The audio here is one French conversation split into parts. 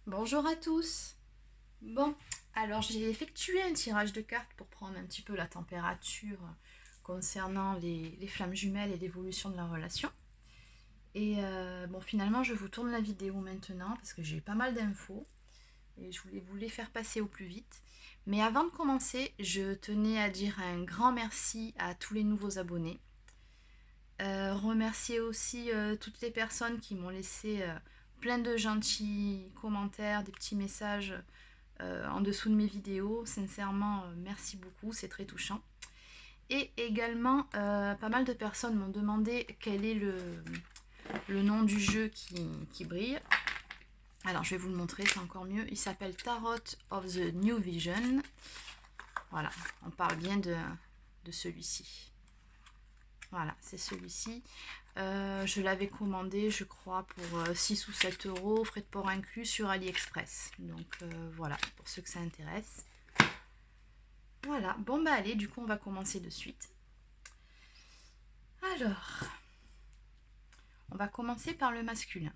Bonjour à tous. Bon, alors j'ai effectué un tirage de cartes pour prendre un petit peu la température concernant les flammes jumelles et l'évolution de la relation. Et bon, finalement, je vous tourne la vidéo maintenant parce que j'ai eu pas mal d'infos et je voulais vous les faire passer au plus vite. Mais avant de commencer, je tenais à dire un grand merci à tous les nouveaux abonnés. Remercier aussi toutes les personnes qui m'ont laissé plein de gentils commentaires, des petits messages en dessous de mes vidéos. Sincèrement, merci beaucoup, c'est très touchant. Et également, pas mal de personnes m'ont demandé quel est le nom du jeu qui brille. Alors, je vais vous le montrer, c'est encore mieux. Il s'appelle Tarot of the New Vision. Voilà, on parle bien de celui-ci. Voilà, c'est celui-ci. Je l'avais commandé, je crois, pour 6 ou 7 euros, frais de port inclus sur AliExpress. Donc voilà, pour ceux que ça intéresse. Voilà, bon bah allez, du coup on va commencer de suite. Alors, on va commencer par le masculin.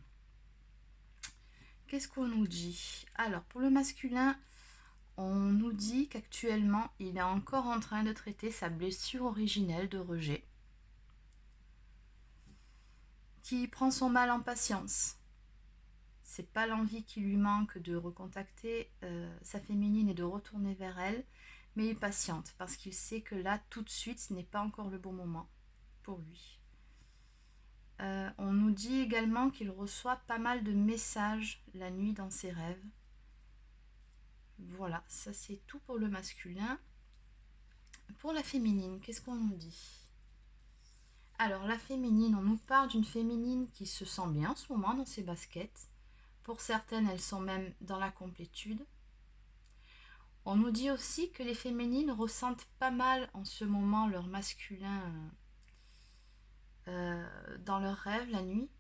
Qu'est-ce qu'on nous dit? Alors, pour le masculin, on nous dit qu'actuellement, il est encore en train de traiter sa blessure originelle de rejet, qui prend son mal en patience. C'est pas l'envie qui lui manque de recontacter sa féminine et de retourner vers elle, mais il patiente parce qu'il sait que là, tout de suite, ce n'est pas encore le bon moment pour lui. On nous dit également qu'il reçoit pas mal de messages la nuit dans ses rêves. Voilà, ça c'est tout pour le masculin. Pour la féminine, qu'est-ce qu'on nous dit? Alors la féminine, on nous parle d'une féminine qui se sent bien en ce moment dans ses baskets. Pour certaines, elles sont même dans la complétude. On nous dit aussi que les féminines ressentent pas mal en ce moment leur masculin dans leurs rêves la nuit.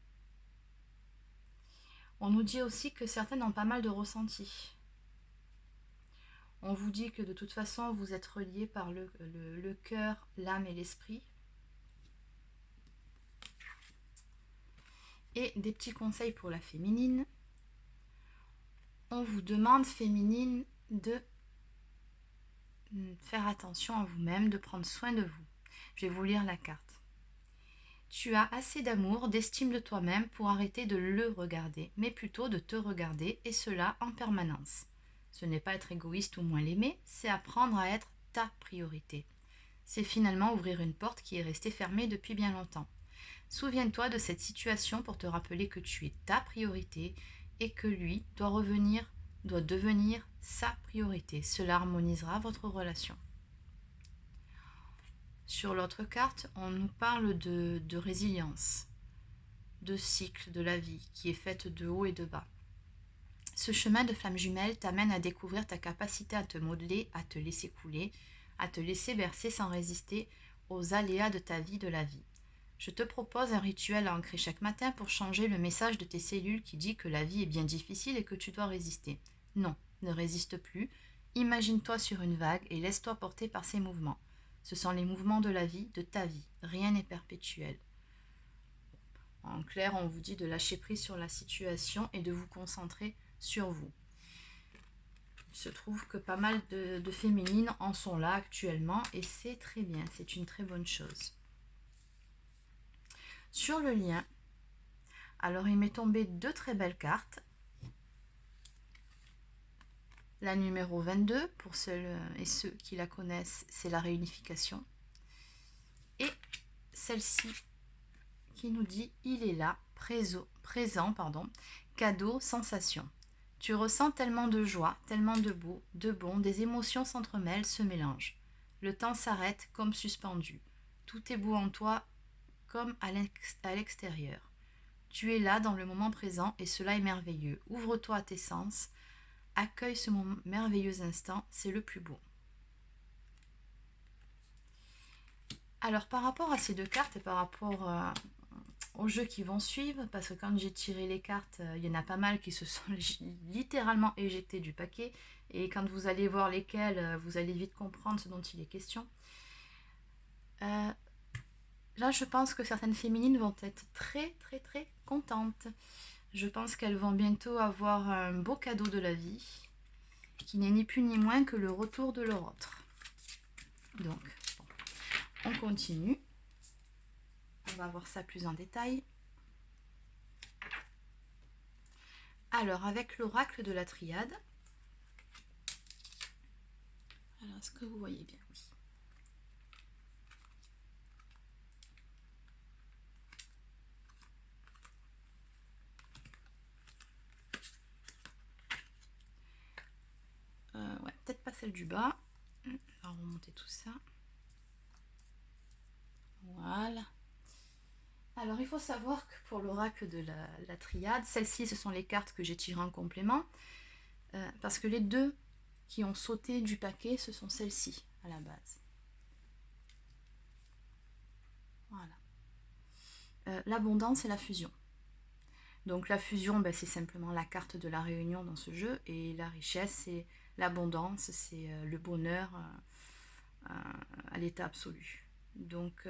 On nous dit aussi que certaines ont pas mal de ressentis. On vous dit que de toute façon, vous êtes reliés par le cœur, l'âme et l'esprit. Et des petits conseils pour la féminine. On vous demande, féminine, de faire attention à vous-même, de prendre soin de vous. Je vais vous lire la carte. Tu as assez d'amour, d'estime de toi-même pour arrêter de le regarder, mais plutôt de te regarder, et cela en permanence. Ce n'est pas être égoïste ou moins l'aimer, c'est apprendre à être ta priorité. C'est finalement ouvrir une porte qui est restée fermée depuis bien longtemps. Souviens-toi de cette situation pour te rappeler que tu es ta priorité et que lui doit devenir sa priorité. Cela harmonisera votre relation. Sur l'autre carte, on nous parle de résilience, de cycle de la vie qui est faite de haut et de bas. Ce chemin de flamme jumelle t'amène à découvrir ta capacité à te modeler, à te laisser couler, à te laisser bercer sans résister aux aléas de ta vie, de la vie. Je te propose un rituel à ancrer chaque matin pour changer le message de tes cellules qui dit que la vie est bien difficile et que tu dois résister. Non, ne résiste plus. Imagine-toi sur une vague et laisse-toi porter par ces mouvements. Ce sont les mouvements de la vie, de ta vie. Rien n'est perpétuel. En clair, on vous dit de lâcher prise sur la situation et de vous concentrer sur vous. Il se trouve que pas mal de féminines en sont là actuellement et c'est très bien, c'est une très bonne chose. Sur le lien, alors il m'est tombé deux très belles cartes. La numéro 22, pour celles et ceux qui la connaissent, c'est la réunification. Et celle-ci qui nous dit il est là, présent, cadeau, sensation. Tu ressens tellement de joie, tellement de beau, de bon, des émotions s'entremêlent, se mélangent. Le temps s'arrête comme suspendu. Tout est beau en toi comme à l'extérieur. Tu es là dans le moment présent et cela est merveilleux. Ouvre-toi à tes sens, accueille ce merveilleux instant, c'est le plus beau. Alors par rapport à ces deux cartes et par rapport aux jeux qui vont suivre, parce que quand j'ai tiré les cartes, il y en a pas mal qui se sont littéralement éjectés du paquet, et quand vous allez voir lesquels, vous allez vite comprendre ce dont il est question. Là, je pense que certaines féminines vont être très très très contentes. Je pense qu'elles vont bientôt avoir un beau cadeau de la vie, qui n'est ni plus ni moins que le retour de leur autre. Donc, bon, on continue. On va voir ça plus en détail. Alors, avec l'oracle de la triade, alors est-ce que vous voyez bien? Oui. Ouais, peut-être pas celle du bas. On va remonter tout ça. Voilà. Alors, il faut savoir que pour l'oracle de la triade, celles-ci, ce sont les cartes que j'ai tirées en complément, parce que les deux qui ont sauté du paquet, ce sont celles-ci à la base. Voilà. L'abondance et la fusion. Donc la fusion, ben, c'est simplement la carte de la réunion dans ce jeu, et la richesse, c'est l'abondance, c'est le bonheur à l'état absolu. Donc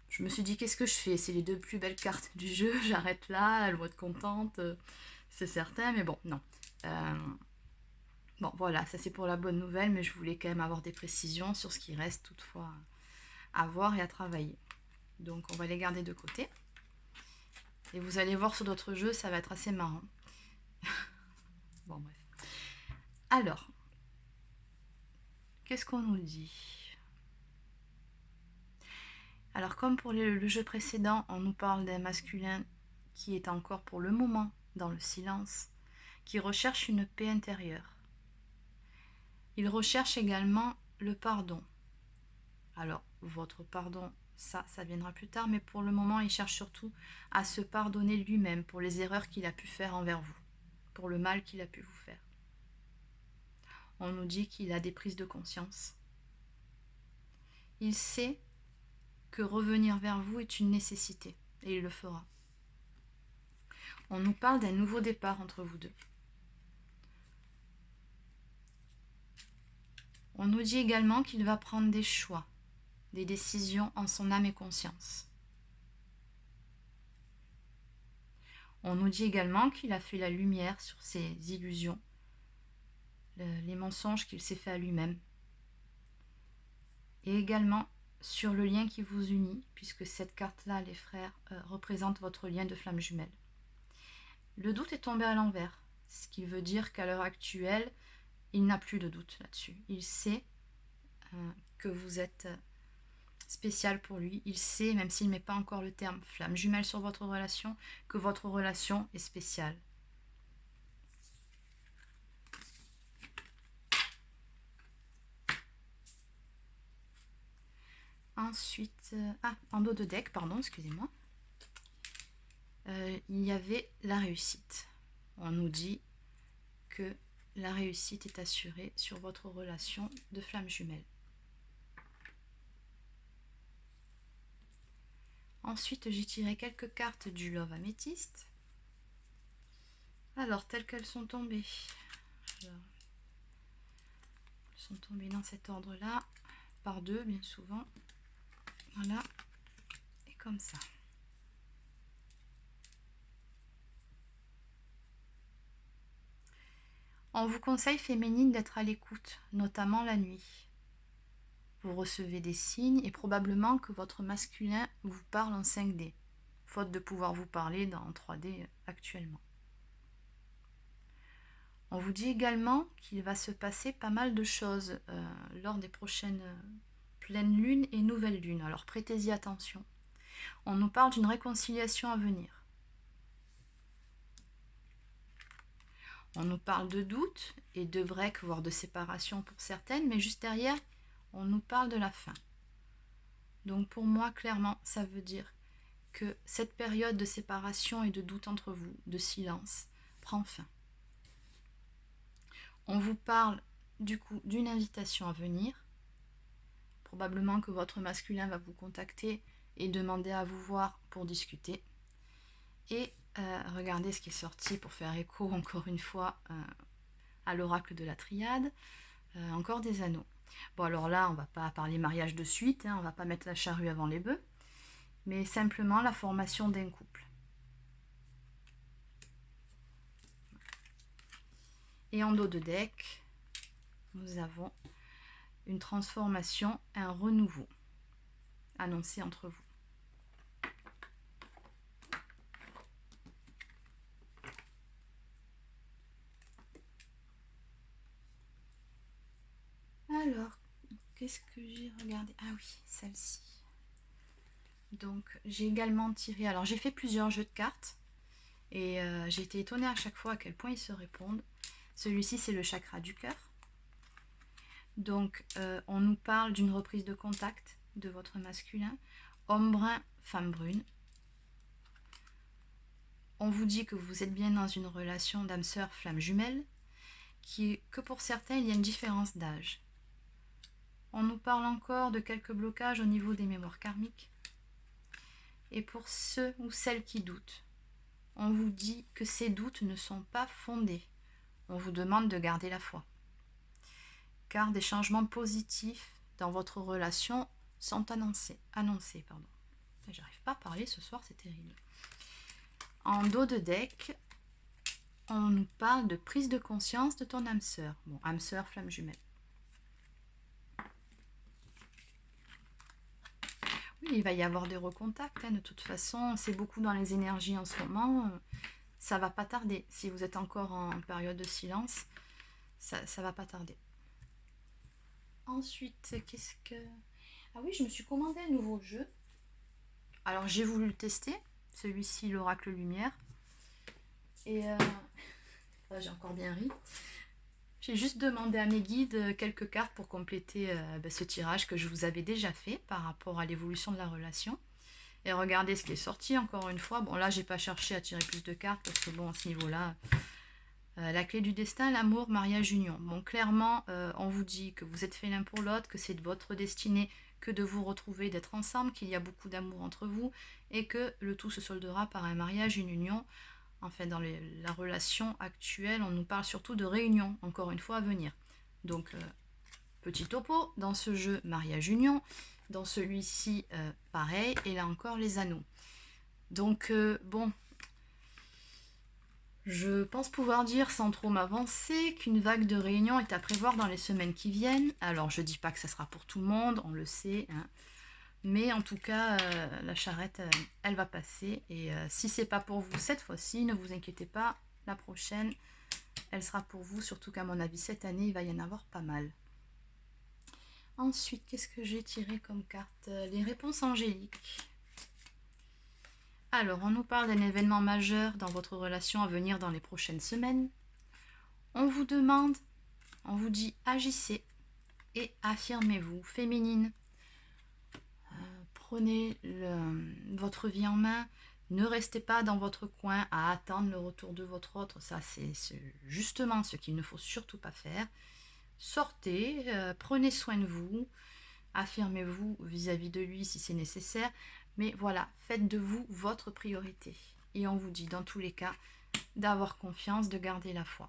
je me suis dit, qu'est-ce que je fais? C'est les deux plus belles cartes du jeu, j'arrête là, elles vont être contentes, c'est certain, mais bon, non. Bon, voilà, ça c'est pour la bonne nouvelle, mais je voulais quand même avoir des précisions sur ce qui reste toutefois à voir et à travailler. Donc on va les garder de côté. Et vous allez voir sur d'autres jeux, ça va être assez marrant. Bon, bref. Alors, qu'est-ce qu'on nous dit? Alors, comme pour le jeu précédent, on nous parle d'un masculin qui est encore pour le moment dans le silence, qui recherche une paix intérieure. Il recherche également le pardon. Alors, votre pardon, ça viendra plus tard, mais pour le moment, il cherche surtout à se pardonner lui-même pour les erreurs qu'il a pu faire envers vous, pour le mal qu'il a pu vous faire. On nous dit qu'il a des prises de conscience. Il sait que revenir vers vous est une nécessité, et il le fera. On nous parle d'un nouveau départ entre vous deux. On nous dit également qu'il va prendre des choix, des décisions en son âme et conscience. On nous dit également qu'il a fait la lumière sur ses illusions, les mensonges qu'il s'est fait à lui-même, et également sur le lien qui vous unit, puisque cette carte-là, les frères, représente votre lien de flamme jumelle. Le doute est tombé à l'envers, ce qui veut dire qu'à l'heure actuelle, il n'a plus de doute là-dessus. Il sait que vous êtes spécial pour lui. Il sait, même s'il ne met pas encore le terme flamme jumelle sur votre relation, que votre relation est spéciale. Ensuite, en dos de deck, pardon, excusez-moi, il y avait la réussite. On nous dit que la réussite est assurée sur votre relation de flamme jumelle. Ensuite, j'ai tiré quelques cartes du Love Améthyste. Alors, telles qu'elles sont tombées. Alors, elles sont tombées dans cet ordre-là, par deux, bien souvent. Voilà, et comme ça. On vous conseille, féminine, d'être à l'écoute, notamment la nuit. Vous recevez des signes et probablement que votre masculin vous parle en 5D, faute de pouvoir vous parler en 3D actuellement. On vous dit également qu'il va se passer pas mal de choses lors des prochaines pleines lunes et nouvelles lunes, alors prêtez-y attention. On nous parle d'une réconciliation à venir. On nous parle de doute et de break, voire de séparation pour certaines, mais juste derrière, on nous parle de la fin. Donc pour moi, clairement, ça veut dire que cette période de séparation et de doute entre vous, de silence, prend fin. On vous parle du coup d'une invitation à venir. Probablement que votre masculin va vous contacter et demander à vous voir pour discuter. Et regardez ce qui est sorti pour faire écho encore une fois à l'oracle de la triade. Encore des anneaux. Bon, alors là, on ne va pas parler mariage de suite, on ne va pas mettre la charrue avant les bœufs, mais simplement la formation d'un couple. Et en dos de deck, nous avons une transformation, un renouveau annoncé entre vous. Alors, qu'est-ce que j'ai regardé? Ah oui, celle-ci. Donc, j'ai également tiré... Alors, j'ai fait plusieurs jeux de cartes. Et j'ai été étonnée à chaque fois à quel point ils se répondent. Celui-ci, c'est le chakra du cœur. Donc, on nous parle d'une reprise de contact de votre masculin. Homme brun, femme brune. On vous dit que vous êtes bien dans une relation d'âme-sœur, flamme jumelle, que pour certains, il y a une différence d'âge. On nous parle encore de quelques blocages au niveau des mémoires karmiques. Et pour ceux ou celles qui doutent, on vous dit que ces doutes ne sont pas fondés. On vous demande de garder la foi. Car des changements positifs dans votre relation sont annoncés. J'arrive pas à parler ce soir, c'est terrible. En dos de deck, on nous parle de prise de conscience de ton âme sœur. Bon, âme sœur, flamme jumelle. Oui, il va y avoir des recontacts, hein, de toute façon. C'est beaucoup dans les énergies en ce moment. Ça va pas tarder. Si vous êtes encore en période de silence, ça va pas tarder. Ensuite, qu'est-ce que... Ah oui, je me suis commandé un nouveau jeu. Alors, j'ai voulu le tester. Celui-ci, l'Oracle Lumière. Et j'ai encore bien ri. J'ai juste demandé à mes guides quelques cartes pour compléter ce tirage que je vous avais déjà fait par rapport à l'évolution de la relation. Et regardez ce qui est sorti encore une fois. Bon, là, j'ai pas cherché à tirer plus de cartes parce que bon, à ce niveau-là, la clé du destin, l'amour, mariage, union. Bon, clairement, on vous dit que vous êtes fait l'un pour l'autre, que c'est de votre destinée que de vous retrouver, d'être ensemble, qu'il y a beaucoup d'amour entre vous et que le tout se soldera par un mariage, une union. Enfin, dans la relation actuelle, on nous parle surtout de réunion, encore une fois, à venir. Donc, petit topo, dans ce jeu, mariage-union. Dans celui-ci, pareil. Et là encore, les anneaux. Donc, bon, je pense pouvoir dire, sans trop m'avancer, qu'une vague de réunions est à prévoir dans les semaines qui viennent. Alors, je dis pas que ça sera pour tout le monde, on le sait, hein. Mais en tout cas, la charrette, elle va passer. Et si c'est pas pour vous cette fois-ci, ne vous inquiétez pas. La prochaine, elle sera pour vous. Surtout qu'à mon avis, cette année, il va y en avoir pas mal. Ensuite, qu'est-ce que j'ai tiré comme carte? Les réponses angéliques. Alors, on nous parle d'un événement majeur dans votre relation à venir dans les prochaines semaines. On vous demande, on vous dit agissez et affirmez-vous, féminine. Prenez votre vie en main, ne restez pas dans votre coin à attendre le retour de votre autre, ça c'est justement ce qu'il ne faut surtout pas faire. Sortez, prenez soin de vous, affirmez-vous vis-à-vis de lui si c'est nécessaire, mais voilà, faites de vous votre priorité. Et on vous dit dans tous les cas d'avoir confiance, de garder la foi.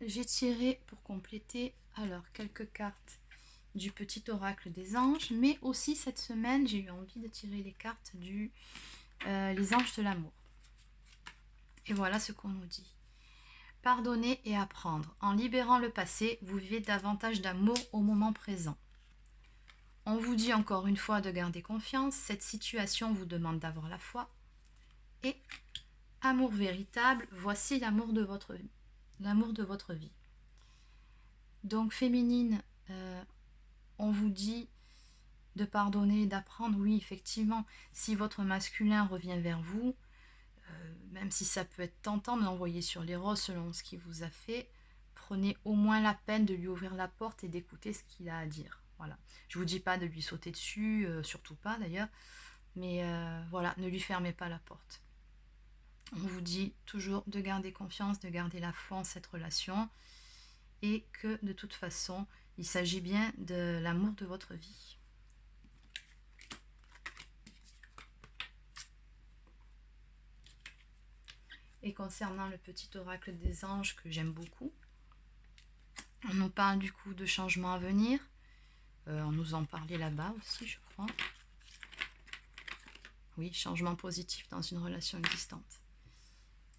J'ai tiré pour compléter alors quelques cartes du petit oracle des anges, mais aussi cette semaine j'ai eu envie de tirer les cartes les anges de l'amour. Et voilà ce qu'on nous dit. Pardonner et apprendre. En libérant le passé, vous vivez davantage d'amour au moment présent. On vous dit encore une fois de garder confiance. Cette situation vous demande d'avoir la foi. Et amour véritable, voici l'amour de votre vie. Donc féminine, on vous dit de pardonner, d'apprendre. Oui, effectivement, si votre masculin revient vers vous, même si ça peut être tentant de l'envoyer sur les roses selon ce qu'il vous a fait, prenez au moins la peine de lui ouvrir la porte et d'écouter ce qu'il a à dire. Voilà. Je ne vous dis pas de lui sauter dessus, surtout pas d'ailleurs, mais voilà, ne lui fermez pas la porte. On vous dit toujours de garder confiance, de garder la foi en cette relation et que de toute façon, il s'agit bien de l'amour de votre vie. Et concernant le petit oracle des anges que j'aime beaucoup, on nous parle du coup de changements à venir. On nous en parlait là-bas aussi, je crois. Oui, changement positif dans une relation existante.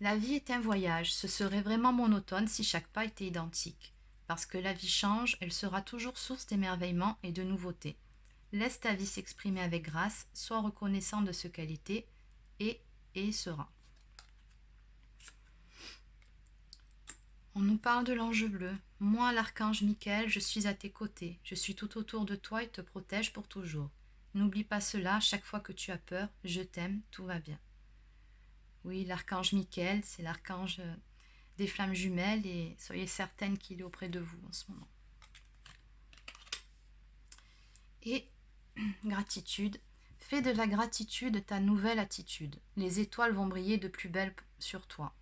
La vie est un voyage, ce serait vraiment monotone si chaque pas était identique. Parce que la vie change, elle sera toujours source d'émerveillement et de nouveautés. Laisse ta vie s'exprimer avec grâce, sois reconnaissant de ce qu'elle était et sera. On nous parle de l'ange bleu. Moi, l'archange Michael, je suis à tes côtés. Je suis tout autour de toi et te protège pour toujours. N'oublie pas cela, chaque fois que tu as peur, je t'aime, tout va bien. Oui, l'archange Michael, c'est l'archange des flammes jumelles et soyez certaine qu'il est auprès de vous en ce moment. Et gratitude. Fais de la gratitude ta nouvelle attitude. Les étoiles vont briller de plus belle sur toi.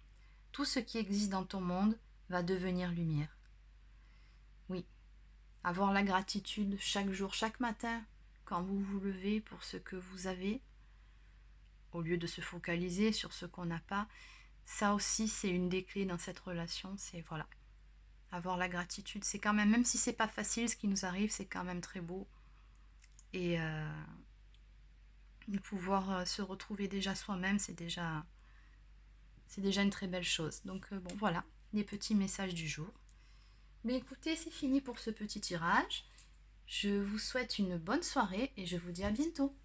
Tout ce qui existe dans ton monde va devenir lumière. Oui, avoir la gratitude chaque jour, chaque matin, quand vous vous levez pour ce que vous avez, au lieu de se focaliser sur ce qu'on n'a pas, ça aussi c'est une des clés dans cette relation, c'est voilà, avoir la gratitude, c'est quand même si c'est pas facile ce qui nous arrive, c'est quand même très beau. Et de pouvoir se retrouver déjà soi-même, c'est déjà une très belle chose. Donc bon voilà, les petits messages du jour. Mais écoutez, c'est fini pour ce petit tirage. Je vous souhaite une bonne soirée et je vous dis à bientôt.